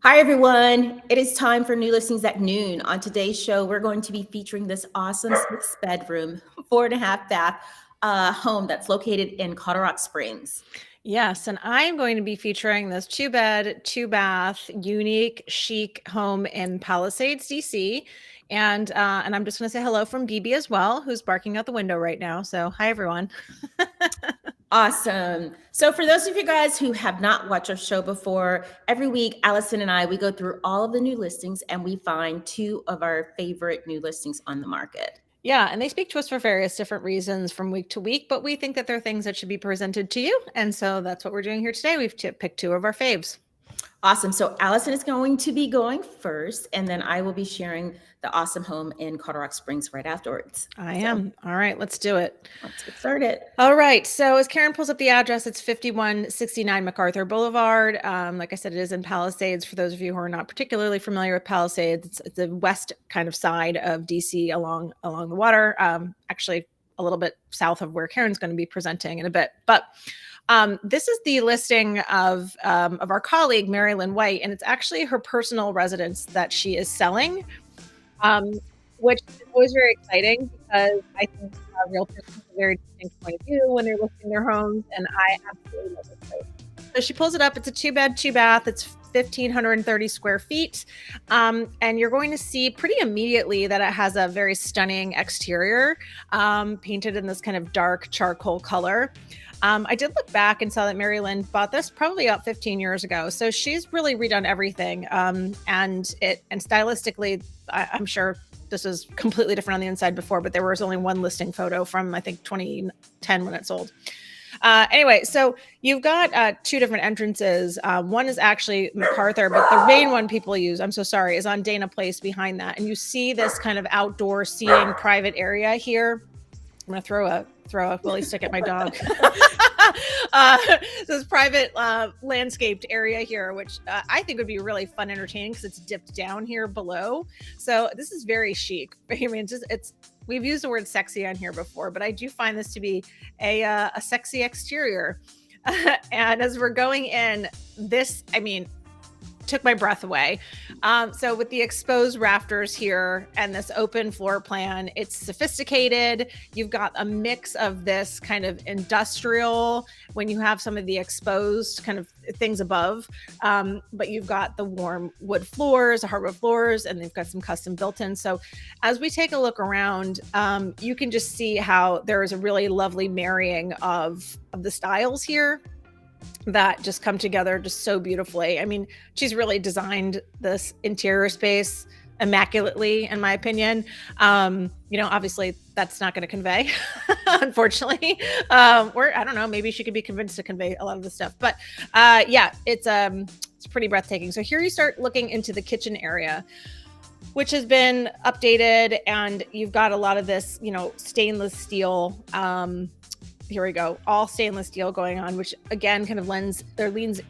Hi, everyone. It is time for new listings at noon. On today's show, we're going to be featuring this awesome 6 bedroom, 4.5 bath home that's located in Colorado Springs. Yes, and I'm going to be featuring this 2 bed, 2 bath, unique, chic home in Palisades, DC. And I'm just going to say hello from BB as well, who's barking out the window right now. So hi everyone. Awesome. So, for those of you guys who have not watched our show before, every week, Allison and I, we go through all of the new listings and we find two of our favorite new listings on the market. Yeah, and they speak to us for various different reasons from week to week, but we think that they're things that should be presented to you. And so that's what we're doing here today. We've picked two of our faves. Awesome. So Allison is going to be going first, and then I will be sharing the awesome home in Colorado Springs right afterwards. I So am. All right, let's do it. let's get started. All right. So as Karen pulls up the address, it's 5169 MacArthur Boulevard. Like I said, it is in Palisades. For those of you who are not particularly familiar with Palisades, it's the west kind of side of DC along the water. Actually, a little bit south of where Karen's going to be presenting in a bit. But this is the listing of our colleague Mary Lynn White, and it's actually her personal residence that she is selling. Which is always very exciting because I think realtors have a very distinct point of view when they're listing their homes, and I absolutely love this place. So she pulls it up. It's a 2 bed, 2 bath. It's 1,530 square feet. And you're going to see pretty immediately that it has a very stunning exterior, painted in this kind of dark charcoal color. I did look back and saw that Mary Lynn bought this probably about 15 years ago. So she's really redone everything. And stylistically, I'm sure this is completely different on the inside before, but there was only one listing photo from, I think, 2010 when it sold. Anyway, so you've got two different entrances. One is actually MacArthur, but the main one people use, I'm so sorry, is on Dana Place behind that. And you see this kind of outdoor seating private area here. I'm going to throw a willy stick at my dog. This private landscaped area here, which I think would be really fun, entertaining because it's dipped down here below. So this is very chic. I mean, we've used the word sexy on here before, but I do find this to be a sexy exterior. And as we're going in, this, I mean, took my breath away. So with the exposed rafters here and this open floor plan, it's sophisticated. You've got a mix of this kind of industrial when you have some of the exposed kind of things above, but you've got the warm wood floors, hardwood floors, and they've got some custom built-in. So as we take a look around, you can just see how there is a really lovely marrying of the styles here that just come together just so beautifully. I mean, she's really designed this interior space immaculately, in my opinion. Obviously that's not going to convey, unfortunately. Or I don't know, maybe she could be convinced to convey a lot of the stuff. But yeah, it's pretty breathtaking. So here you start looking into the kitchen area, which has been updated, and you've got a lot of this, stainless steel. Here we go, all stainless steel going on, which again kind of leans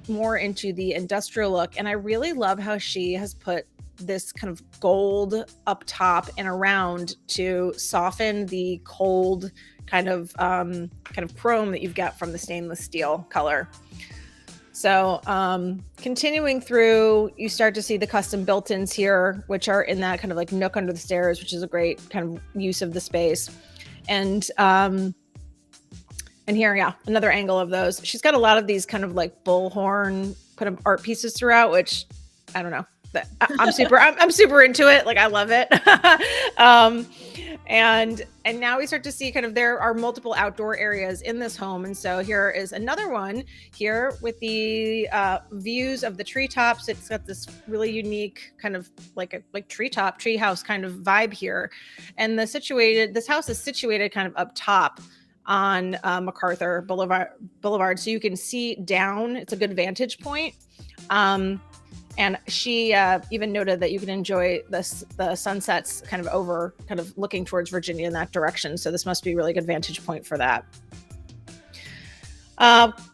more into the industrial look. And I really love how she has put this kind of gold up top and around to soften the cold kind of chrome that you've got from the stainless steel color. So continuing through, you start to see the custom built-ins here, which are in that kind of like nook under the stairs, which is a great kind of use of the space. And here, yeah, another angle of those. She's got a lot of these kind of like bullhorn kind of art pieces throughout, which I don't know. I'm super into it. Like, I love it. And now we start to see kind of, there are multiple outdoor areas in this home. And so here is another one here with the views of the treetops. It's got this really unique kind of like treehouse kind of vibe here. And this house is situated kind of up top on MacArthur Boulevard, so you can see down. It's a good vantage point. And she even noted that you can enjoy the sunsets kind of looking towards Virginia in that direction. So this must be a really good vantage point for that.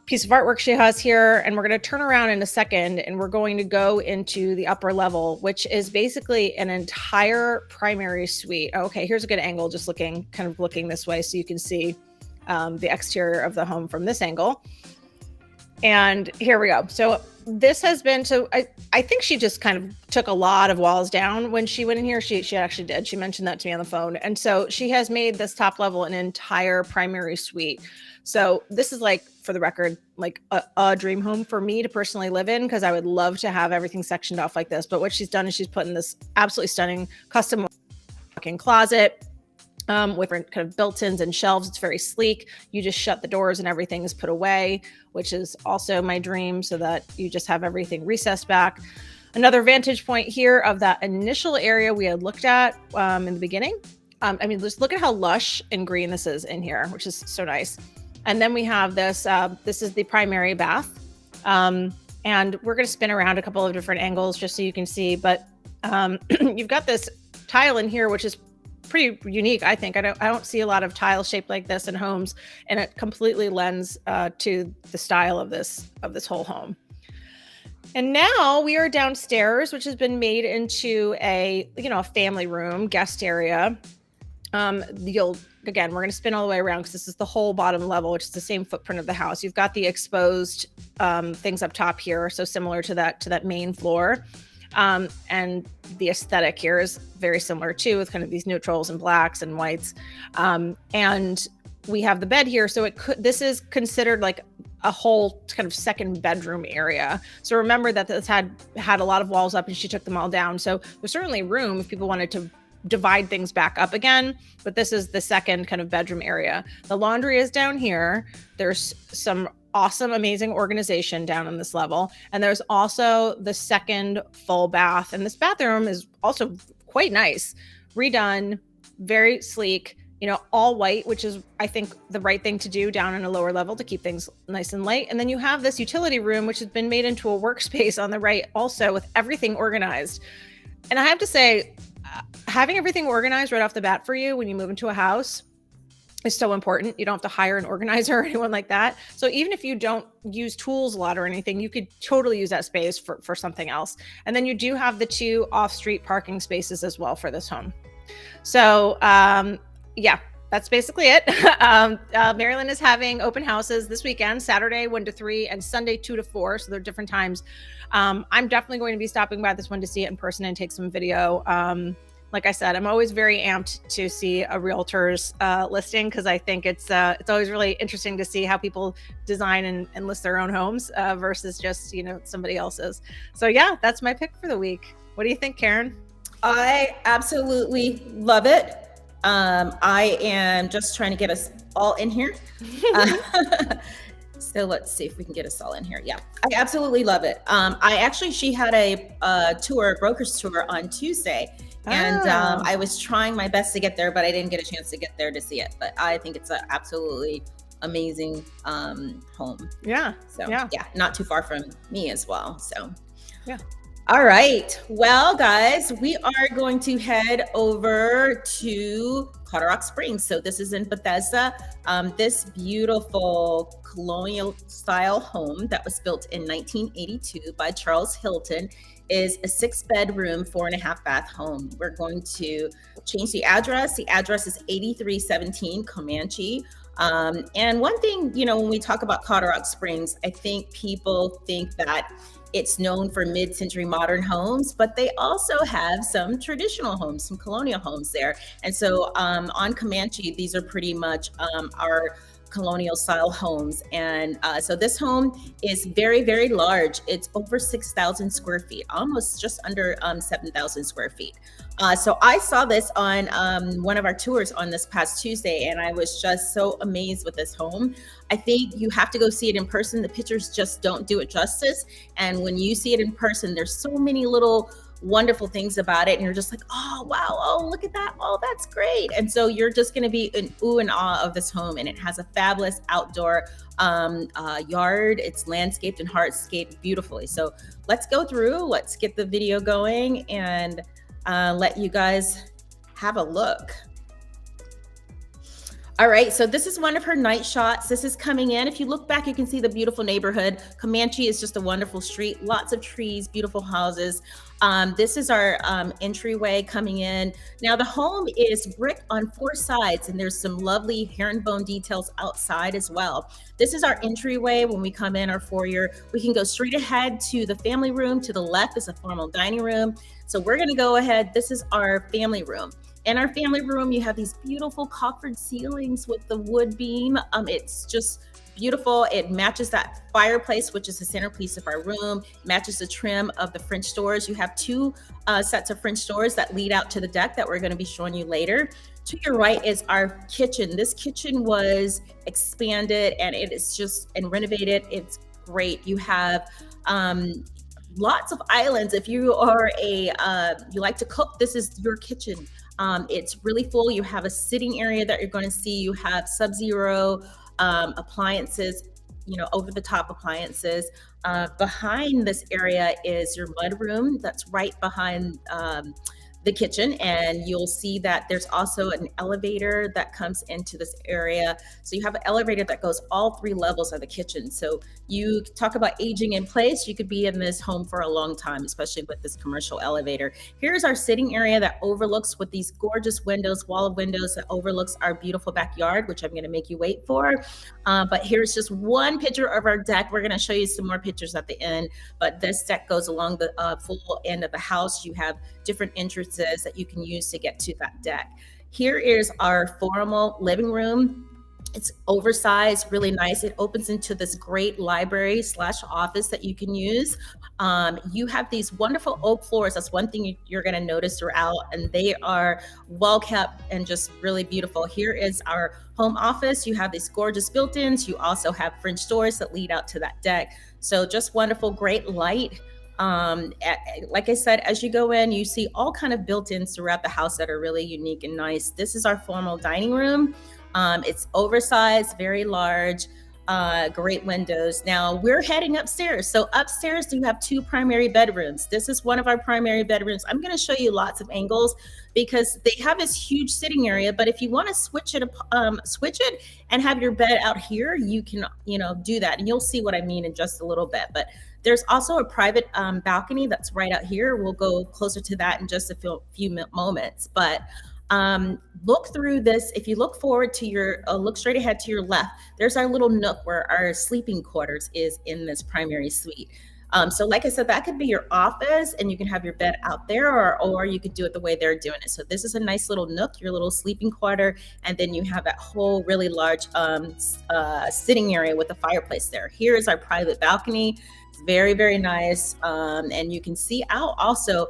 Piece of artwork she has here, and we're going to turn around in a second, and we're going to go into the upper level, which is basically an entire primary suite. Okay, here's a good angle, just looking this way so you can see the exterior of the home from this angle. And here we go. So this has been, so I think she just kind of took a lot of walls down when she went in here. She actually did. She mentioned that to me on the phone. And so she has made this top level an entire primary suite. So this is like, for the record, like a dream home for me to personally live in, because I would love to have everything sectioned off like this. But what she's done is she's put in this absolutely stunning custom walk-in closet, with kind of built-ins and shelves. It's very sleek. You just shut the doors and everything is put away, which is also my dream, so that you just have everything recessed back. Another vantage point here of that initial area we had looked at in the beginning. I mean, just look at how lush and green this is in here, which is so nice. And then we have this, this is the primary bath. And we're going to spin around a couple of different angles just so you can see, but you've got this tile in here, which is pretty unique, I think. I don't see a lot of tile shaped like this in homes, and it completely lends to the style of this whole home. And now we are downstairs, which has been made into a family room, guest area. Again, we're going to spin all the way around because this is the whole bottom level, which is the same footprint of the house. You've got the exposed things up top here, so similar to that main floor. And the aesthetic here is very similar too, with kind of these neutrals and blacks and whites. And we have the bed here. So this is considered like a whole kind of second bedroom area. So remember that this had a lot of walls up and she took them all down. So there's certainly room if people wanted to divide things back up again, but this is the second kind of bedroom area. The laundry is down here. There's some awesome, amazing organization down on this level. And there's also the second full bath. And this bathroom is also quite nice, redone, very sleek, all white, which is, I think, the right thing to do down in a lower level to keep things nice and light. And then you have this utility room, which has been made into a workspace on the right also, with everything organized. And I have to say, having everything organized right off the bat for you when you move into a house is so important. You don't have to hire an organizer or anyone like that. So even if you don't use tools a lot or anything, you could totally use that space for something else. And then you do have the 2 off-street parking spaces as well for this home. So yeah, that's basically it. Maryland is having open houses this weekend, Saturday 1 to 3 and Sunday 2 to 4. So they're different times. I'm definitely going to be stopping by this one to see it in person and take some video. Like I said, I'm always very amped to see a realtor's listing, because I think it's always really interesting to see how people design and list their own homes versus just somebody else's. So yeah, that's my pick for the week. What do you think, Karen? I absolutely love it. I am just trying to get us all in here. So let's see if we can get us all in here. Yeah, I absolutely love it. She had a broker's tour on Tuesday. And I was trying my best to get there, but I didn't get a chance to get there to see it. But I think it's an absolutely amazing home. Yeah. So yeah, not too far from me as well. So yeah. All right. Well, guys, we are going to head over to Colorado Springs. So this is in Bethesda. This beautiful colonial style home that was built in 1982 by Charles Hilton is a 6-bedroom, 4.5 bath home. We're going to change the address. The address is 8317 Comanche. And one thing, when we talk about Colorado Springs, I think people think that it's known for mid-century modern homes, but they also have some traditional homes, some colonial homes there. And so on Comanche, these are pretty much our colonial style homes. And so this home is very, very large. It's over 6,000 square feet, almost just under 7,000 square feet. So I saw this on one of our tours on this past Tuesday, and I was just so amazed with this home. I think you have to go see it in person. The pictures just don't do it justice. And when you see it in person, there's so many little wonderful things about it, and you're just like, oh wow, oh look at that, oh that's great. And so you're just going to be in ooh and awe of this home. And it has a fabulous outdoor yard. It's landscaped and hardscaped beautifully. So let's go through, let's get the video going and let you guys have a look. All right, so this is one of her night shots. This is coming in. If you look back, you can see the beautiful neighborhood. Comanche is just a wonderful street, lots of trees, beautiful houses. This is our entryway coming in. Now, the home is brick on 4 sides, and there's some lovely herringbone details outside as well. This is our entryway when we come in, our foyer. We can go straight ahead to the family room. To the left is a formal dining room. So we're going to go ahead. This is our family room. In our family room, you have these beautiful coffered ceilings with the wood beam. It's just beautiful. It matches that fireplace, which is the centerpiece of our room, matches the trim of the French doors. You have 2 sets of French doors that lead out to the deck that we're going to be showing you later. To your right is our kitchen. This kitchen was expanded and it is just and renovated. It's great. You have lots of islands. If you are you like to cook, this is your kitchen. It's really full. You have a sitting area that you're going to see. You have Sub-Zero appliances, over the top appliances. Behind this area is your mud room. That's right behind the kitchen, and you'll see that there's also an elevator that comes into this area. So you have an elevator that goes all 3 levels of the kitchen. So you talk about aging in place. You could be in this home for a long time, especially with this commercial elevator. Here's our sitting area that overlooks with these gorgeous windows, wall of windows that overlooks our beautiful backyard, which I'm going to make you wait for. But here's just one picture of our deck. We're going to show you some more pictures at the end, but this deck goes along the full end of the house. You have different entrances that you can use to get to that deck. Here is our formal living room. It's oversized, really nice. It opens into this great library / office that you can use. You have these wonderful oak floors. That's one thing you're going to notice throughout, and they are well kept and just really beautiful. Here is our home office. You have these gorgeous built-ins. You also have French doors that lead out to that deck. So just wonderful, great light. Like I said, as you go in, you see all kind of built-ins throughout the house that are really unique and nice. This is our formal dining room. It's oversized, very large, great windows. Now we're heading upstairs. So upstairs, you have 2 primary bedrooms. This is one of our primary bedrooms. I'm going to show you lots of angles because they have this huge sitting area. But if you want to switch it and have your bed out here, you can, do that. And you'll see what I mean in just a little bit. But there's also a private balcony that's right out here. We'll go closer to that in just a few moments. But look through this. If you look forward to look straight ahead to your left, there's our little nook where our sleeping quarters is in this primary suite. So like I said, that could be your office and you can have your bed out there or you could do it the way they're doing it. So this is a nice little nook, your little sleeping quarter. And then you have that whole really large sitting area with a fireplace there. Here is our private balcony. It's very, very nice. And you can see out also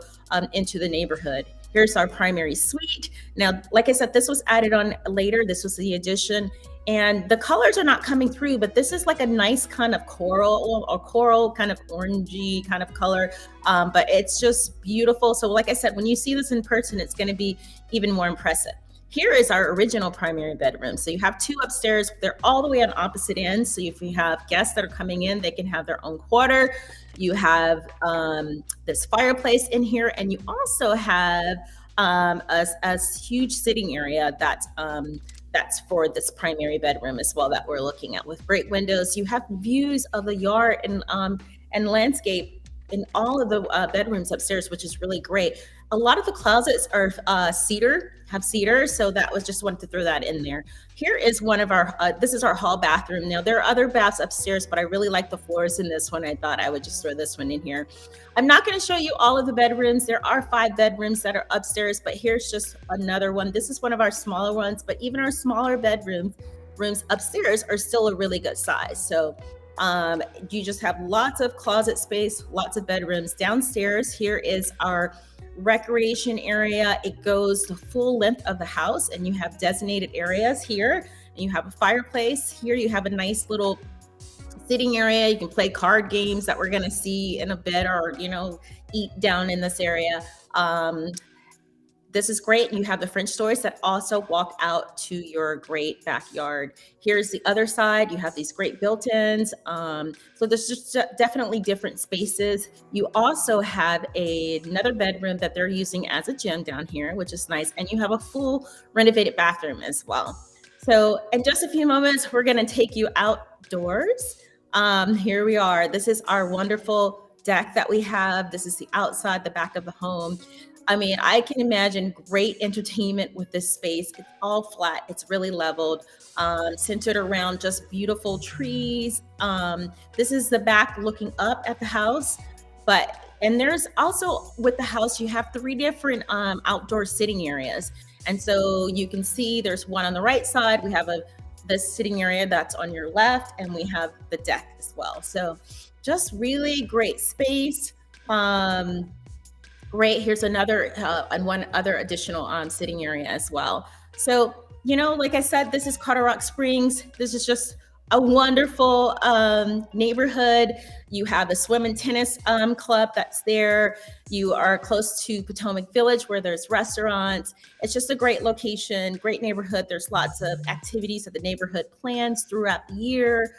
into the neighborhood. Here's our primary suite. Now, like I said, this was added on later. This was the addition. And the colors are not coming through, but this is like a nice kind of coral kind of orangey kind of color. But it's just beautiful. So like I said, when you see this in person, it's going to be even more impressive. Here is our original primary bedroom. So you have 2 upstairs. They're all the way on opposite ends. So if you have guests that are coming in, they can have their own quarter. You have this fireplace in here, and you also have a huge sitting area that's for this primary bedroom as well that we're looking at with great windows. You have views of the yard and landscape in all of the bedrooms upstairs, which is really great. A lot of the closets are have cedar, so that was just wanted to throw that in there. Here is one of our, this is our hall bathroom. Now there are other baths upstairs, but I really like the floors in this one. I thought I would just throw this one in here. I'm not going to show you all of the bedrooms. There are 5 bedrooms that are upstairs, but here's just another one. This is one of our smaller ones, but even our smaller rooms upstairs are still a really good size. So you just have lots of closet space, lots of bedrooms. Downstairs, here is our recreation area. It goes the full length of the house, and you have designated areas here. And you have a fireplace. Here you have a nice little sitting area. You can play card games that we're going to see in a bit, or eat down in this area. This is great. You have the French doors that also walk out to your great backyard. Here's the other side. You have these great built-ins. So there's just definitely different spaces. You also have another bedroom that they're using as a gym down here, which is nice. And you have a full renovated bathroom as well. So in just a few moments, we're going to take you outdoors. Here we are. This is our wonderful deck that we have. This is the outside, the back of the home. I mean, I can imagine great entertainment with this space. It's all flat. It's really leveled, centered around just beautiful trees. This is the back looking up at the house. And there's also, with the house, you have 3 different outdoor sitting areas. And so you can see there's one on the right side. We have this sitting area that's on your left, and we have the deck as well. So just really great space. Great. Here's another and one other additional sitting area as well. So, like I said, this is Colorado Rock Springs. This is just a wonderful neighborhood. You have a swim and tennis club that's there. You are close to Potomac Village, where there's restaurants. It's just a great location, great neighborhood. There's lots of activities that the neighborhood plans throughout the year.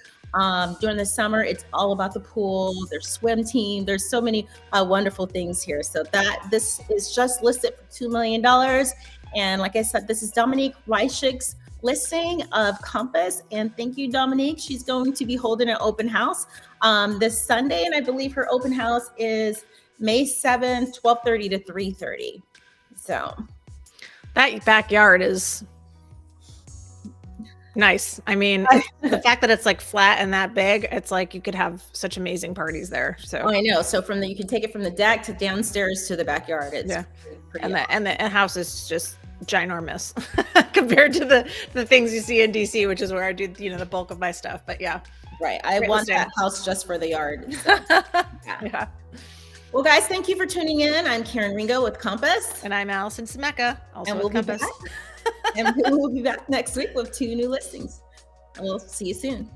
During the summer, it's all about the pool. There's swim team. There's so many wonderful things here. So this is just listed for $2 million. And like I said, this is Dominique Reichig's listing of Compass. And thank you, Dominique. She's going to be holding an open house this Sunday. And I believe her open house is May 7th, 12:30 to 3:30. So that backyard is nice. I mean, the fact that it's like flat and that big, it's like you could have such amazing parties there. So I know. So you can take it from the deck to downstairs to the backyard. It's pretty and the house is just ginormous compared to the things you see in DC, which is where I do the bulk of my stuff. But yeah, right. I want that house just for the yard. So, yeah. Well, guys, thank you for tuning in. I'm Karen Ringo with Compass, and I'm Alison Scimeca, also and with Compass. And we'll be back next week with 2 new listings. And we'll see you soon.